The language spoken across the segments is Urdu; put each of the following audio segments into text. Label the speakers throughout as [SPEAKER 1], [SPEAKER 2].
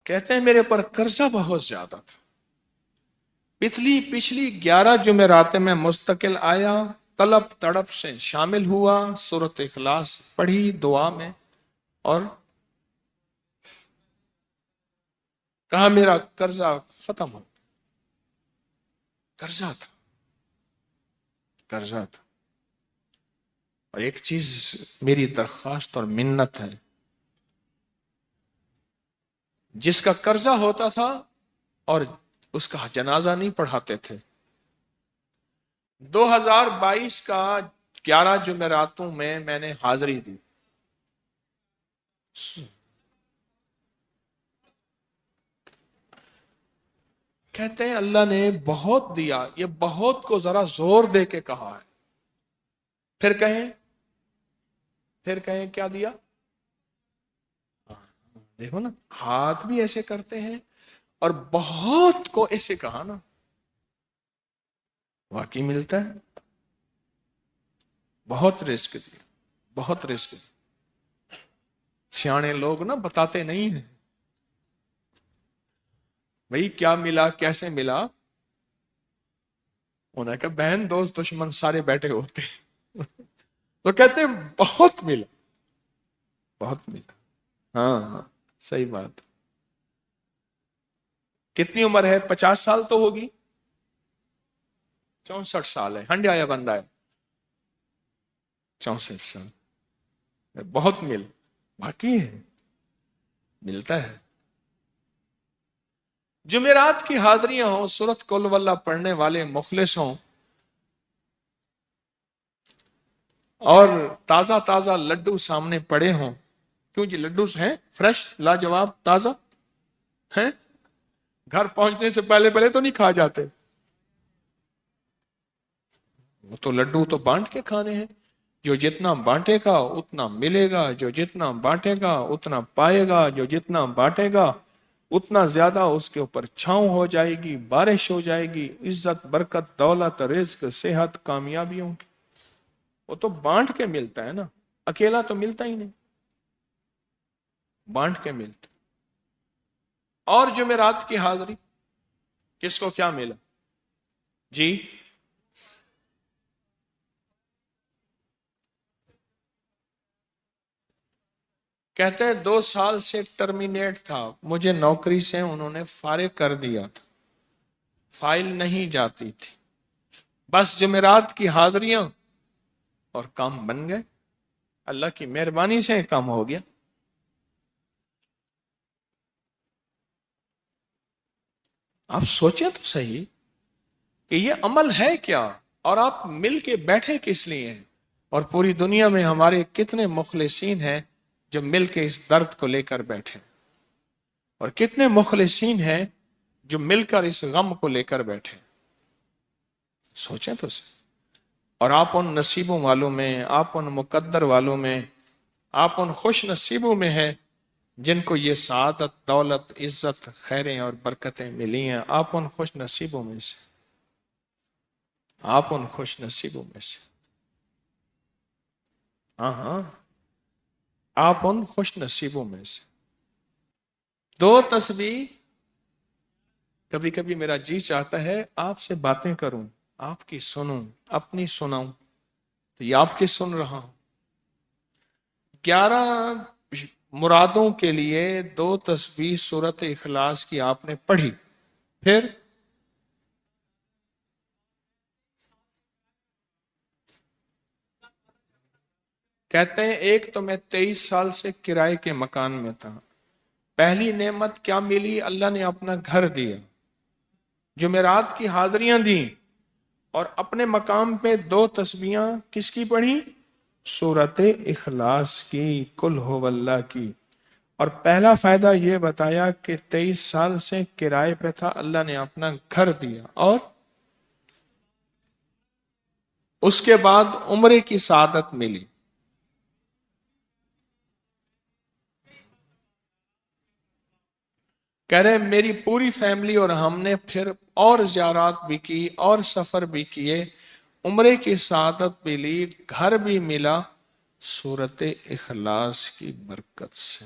[SPEAKER 1] کہتے ہیں میرے پر قرضہ بہت زیادہ تھا، پچھلی 11 جمعراتیں میں مستقل آیا، طلب تڑپ سے شامل ہوا، سورۃ اخلاص پڑھی دعا میں، اور کہا میرا قرضہ ختم ہو۔ قرضہ تھا، قرضہ تھا۔ اور ایک چیز میری درخواست اور منت ہے، جس کا قرضہ ہوتا تھا اور اس کا جنازہ نہیں پڑھاتے تھے، 2022 کا 11 جمعراتوں میں نے حاضری دی۔ کہتے ہیں اللہ نے بہت دیا، یہ بہت کو ذرا زور دے کے کہا ہے، پھر کہیں کیا دیا؟ دیکھو نا، ہاتھ بھی ایسے کرتے ہیں اور بہت کو ایسے کہا نا، واقعی ملتا ہے۔ بہت رزق دیا، بہت رزق دیا۔ سیانے لوگ نا بتاتے نہیں ہیں بھئی کیا ملا، کیسے ملا، انہوں نے کہا بہن دوست دشمن سارے بیٹھے ہوتے ہیں تو کہتے ہیں بہت ملا، بہت ملا۔ ہاں ہاں، صحیح بات۔ کتنی عمر ہے؟ 50 سال تو ہوگی، 64 سال ہے، ہنڈے آیا بندہ ہے، 64 سال، بہت مل، باقی ہے، ملتا ہے۔ جمعرات کی حاضریاں ہوں، سورۃ قل واللہ پڑھنے والے مخلص ہوں، اور تازہ تازہ لڈو سامنے پڑے ہوں، کیوں جی لڈو ہیں فریش لاجواب تازہ ہیں، گھر پہنچنے سے پہلے پہلے تو نہیں کھا جاتے، وہ تو لڈو تو بانٹ کے کھانے ہیں، جو جتنا بانٹے گا اتنا ملے گا، جو جتنا بانٹے گا اتنا پائے گا، جو جتنا بانٹے گا اتنا زیادہ اس کے اوپر چھاؤں ہو جائے گی، بارش ہو جائے گی، عزت برکت دولت رزق صحت کامیابیوں کی، وہ تو بانٹ کے ملتا ہے نا، اکیلا تو ملتا ہی نہیں، بانٹ کے ملتا۔ اور جمعرات کی حاضری کس کو کیا ملا؟ جی کہتے ہیں 2 سال سے ٹرمینیٹ تھا، مجھے نوکری سے انہوں نے فارغ کر دیا تھا، فائل نہیں جاتی تھی، بس جمعرات کی حاضریاں اور کام بن گئے، اللہ کی مہربانی سے کام ہو گیا۔ آپ سوچیں تو صحیح کہ یہ عمل ہے کیا، اور آپ مل کے بیٹھے کس لیے ہیں، اور پوری دنیا میں ہمارے کتنے مخلصین ہیں جو مل کے اس درد کو لے کر بیٹھے، اور کتنے مخلصین ہیں جو مل کر اس غم کو لے کر بیٹھے، سوچیں تو صحیح۔ اور آپ ان نصیبوں والوں میں، آپ ان مقدر والوں میں، آپ ان خوش نصیبوں میں ہیں جن کو یہ سعادت دولت عزت خیریں اور برکتیں ملی ہیں، آپ ان خوش نصیبوں میں سے، آپ ان خوش نصیبوں میں سے، ہاں ہاں، آپ ان خوش نصیبوں میں سے۔ 2 تسبیح، کبھی کبھی میرا جی چاہتا ہے آپ سے باتیں کروں، آپ کی سنوں، اپنی سناؤں، تو یہ آپ کی سن رہا ہوں۔ 11 مرادوں کے لیے 2 تسبیح سورۃ اخلاص کی آپ نے پڑھی، پھر کہتے ہیں ایک تو میں 23 سال سے کرائے کے مکان میں تھا، پہلی نعمت کیا ملی؟ اللہ نے اپنا گھر دیا، جمعرات کی حاضریاں دیں، اور اپنے مقام پہ 2 تسبیحاں کس کی پڑھی؟ سورۃ اخلاص کی، قل ہو اللہ کی۔ اور پہلا فائدہ یہ بتایا کہ 23 سال سے کرائے پہ تھا، اللہ نے اپنا گھر دیا، اور اس کے بعد عمرے کی سعادت ملی۔ کہہ رہے میری پوری فیملی اور ہم نے پھر اور زیارات بھی کی اور سفر بھی کیے، عمرے کی سعادت بھی لی، گھر بھی ملا، سورۃ اخلاص کی برکت سے۔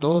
[SPEAKER 1] 2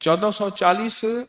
[SPEAKER 1] 1440।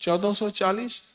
[SPEAKER 1] 1440।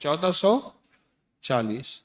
[SPEAKER 1] 1440।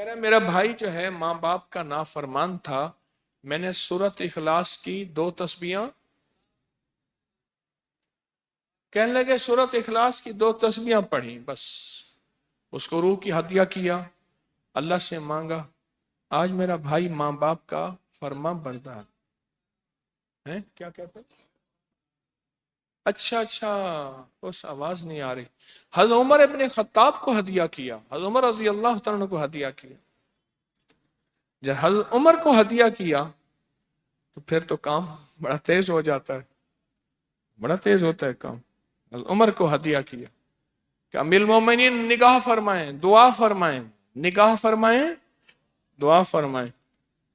[SPEAKER 1] کہہ رہا میرا بھائی جو ہے ماں باپ کا نافرمان تھا، میں نے سورت اخلاص کی 2 تسبیحاں، کہنے لگے سورت اخلاص کی 2 تسبیحاں پڑھی بس، اس کو روح کی ہدیہ کیا، اللہ سے مانگا، آج میرا بھائی ماں باپ کا فرما بردار ہے۔ کیا کہتے ہیں؟ اچھا اس آواز نہیں آ رہی۔ حضرت عمر ابن خطاب کو ہدیہ کیا، حضرت عمر رضی اللہ تعالیٰ کو ہدیہ کیا۔ جب حضرت عمر کو ہدیہ کیا تو پھر تو کام بڑا تیز ہو جاتا ہے، بڑا تیز ہوتا ہے کام۔ حضرت عمر کو ہدیہ کیا کہ امیر المومنین نگاہ فرمائیں، دعا فرمائیں، نگاہ فرمائیں، دعا فرمائیں،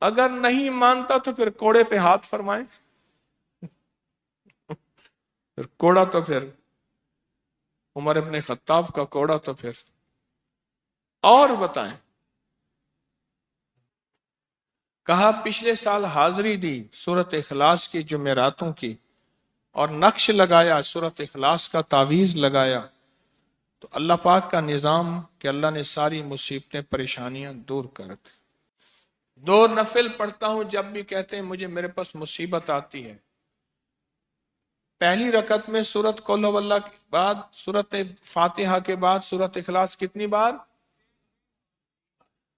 [SPEAKER 1] اگر نہیں مانتا تو پھر کوڑے پہ ہاتھ فرمائیں، پھر کوڑا تو پھر عمر ابن خطاب کا کوڑا تو پھر اور بتائیں۔ کہا پچھلے سال حاضری دی سورت اخلاص کی جمعراتوں کی، اور نقش لگایا سورت اخلاص کا، تعویذ لگایا، تو اللہ پاک کا نظام کہ اللہ نے ساری مصیبتیں پریشانیاں دور کر دی۔ 2 نفل پڑھتا ہوں جب بھی کہتے ہیں مجھے میرے پاس مصیبت آتی ہے۔ پہلی رکعت میں سورت قل هو اللہ کے بعد، سورت فاتحہ کے بعد سورت اخلاص کتنی بار؟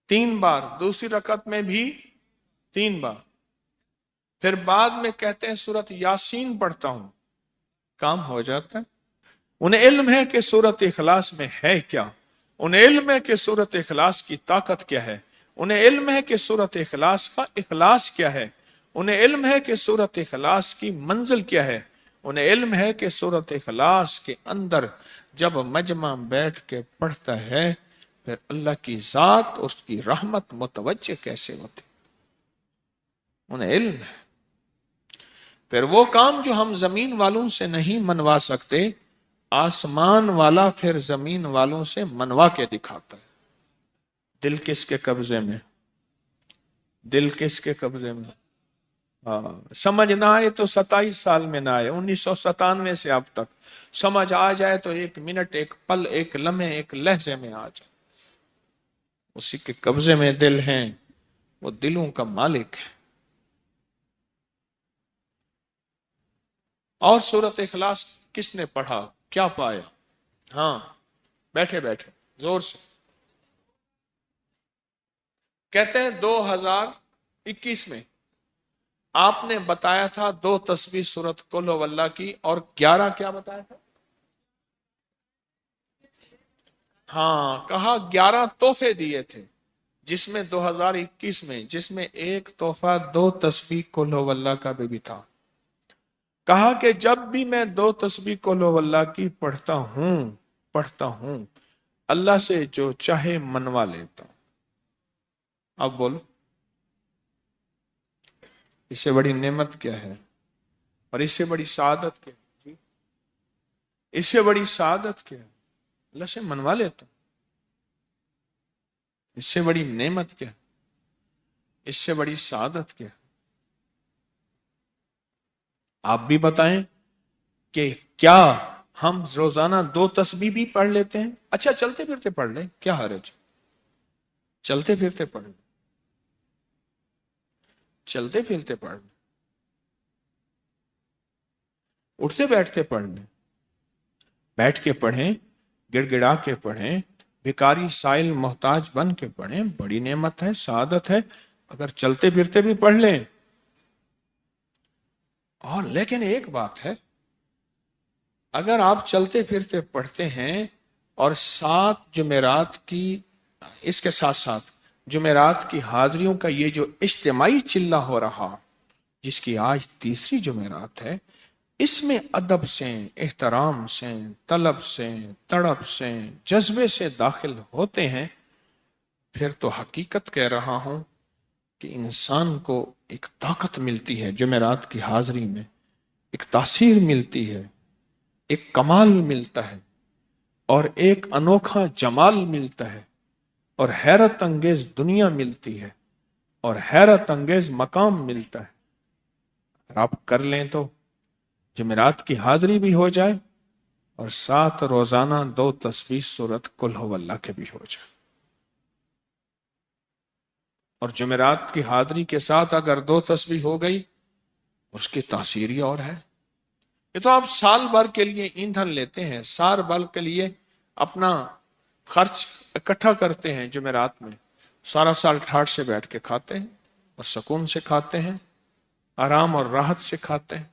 [SPEAKER 1] 3 بار۔ دوسری رکعت میں بھی 3 بار۔ پھر بعد میں کہتے ہیں سورت یاسین پڑھتا ہوں، کام ہو جاتا ہے۔ انہیں علم ہے کہ سورت اخلاص میں ہے کیا، انہیں علم ہے کہ سورت اخلاص کی طاقت کیا ہے، انہیں علم ہے کہ سورت اخلاص کا اخلاص کیا ہے، انہیں علم ہے کہ سورت اخلاص کی منزل کیا ہے، انہیں علم ہے کہ سورت اخلاص کے اندر جب مجمع بیٹھ کے پڑھتا ہے پھر اللہ کی ذات، اس کی رحمت متوجہ کیسے ہوتی، انہیں علم ہے۔ پھر وہ کام جو ہم زمین والوں سے نہیں منوا سکتے، آسمان والا پھر زمین والوں سے منوا کے دکھاتا ہے۔ دل کس کے قبضے میں؟ دل کس کے قبضے میں؟ سمجھ نہ آئے تو 27 سال میں نہ آئے، 1997 سے اب تک سمجھ آ جائے تو 1 منٹ، 1 پل، 1 لمحے، 1 لہجے میں آ جائے۔ اسی کے قبضے میں دل ہیں، وہ دلوں کا مالک ہے۔ اور سورت اخلاص کس نے پڑھا کیا پایا؟ ہاں بیٹھے بیٹھے زور سے کہتے ہیں 2021 میں آپ نے بتایا تھا 2 تسبیح سورت قل هو اللہ کی، اور 11 کیا بتایا تھا؟ ہاں کہا 11 تحفے دیے تھے، جس میں 2021 میں جس میں ایک تحفہ 2 تسبیح قل هو اللہ کا بھی تھا۔ کہا کہ جب بھی میں 2 تسبیح قل هو اللہ کی پڑھتا ہوں اللہ سے جو چاہے منوا لیتا ہوں۔ اب بولو اس سے بڑی نعمت کیا ہے، اور اس سے بڑی سعادت کیا ہے؟ اس سے بڑی سعادت کیا ہے؟ اللہ سے منوا لیتا ہوں۔ اس سے بڑی نعمت کیا ہے؟ اس سے بڑی سعادت کیا ہے؟ آپ بھی بتائیں کہ کیا ہم روزانہ 2 تسبیح بھی پڑھ لیتے ہیں؟ اچھا چلتے پھرتے پڑھ لیں، کیا حرج؟ چلتے پھرتے پڑھ لیں، چلتے پھرتے پڑھ لیں، اٹھتے بیٹھتے پڑھ لیں، بیٹھ کے پڑھیں، گڑ گڑا کے پڑھیں، بھکاری سائل محتاج بن کے پڑھیں، بڑی نعمت ہے، سعادت ہے اگر چلتے پھرتے بھی پڑھ لیں۔ اور لیکن ایک بات ہے، اگر آپ چلتے پھرتے پڑھتے ہیں اور 7 جمعرات کی، اس کے ساتھ ساتھ جمعرات کی حاضریوں کا یہ جو اجتماعی چلہ ہو رہا، جس کی آج 3ری جمعرات ہے، اس میں ادب سے، احترام سے، طلب سے، تڑپ سے، جذبے سے داخل ہوتے ہیں، پھر تو حقیقت کہہ رہا ہوں کہ انسان کو ایک طاقت ملتی ہے، جمعرات کی حاضری میں ایک تاثیر ملتی ہے، ایک کمال ملتا ہے، اور ایک انوکھا جمال ملتا ہے، اور حیرت انگیز دنیا ملتی ہے، اور حیرت انگیز مقام ملتا ہے۔ اگر آپ کر لیں تو جمعرات کی حاضری بھی ہو جائے اور ساتھ روزانہ 2 تسبیح سورت قل هو اللہ کے بھی ہو جائے۔ اور جمعرات کی حاضری کے ساتھ اگر 2 تسبیح ہو گئی اس کی تاثیر ہی اور ہے. یہ تو آپ سال بھر کے لیے ایندھن لیتے ہیں، سال بھر کے لیے اپنا خرچ اکٹھا کرتے ہیں جمعرات میں، سارا سال ٹھاٹ سے بیٹھ کے کھاتے ہیں اور سکون سے کھاتے ہیں، آرام اور راحت سے کھاتے ہیں.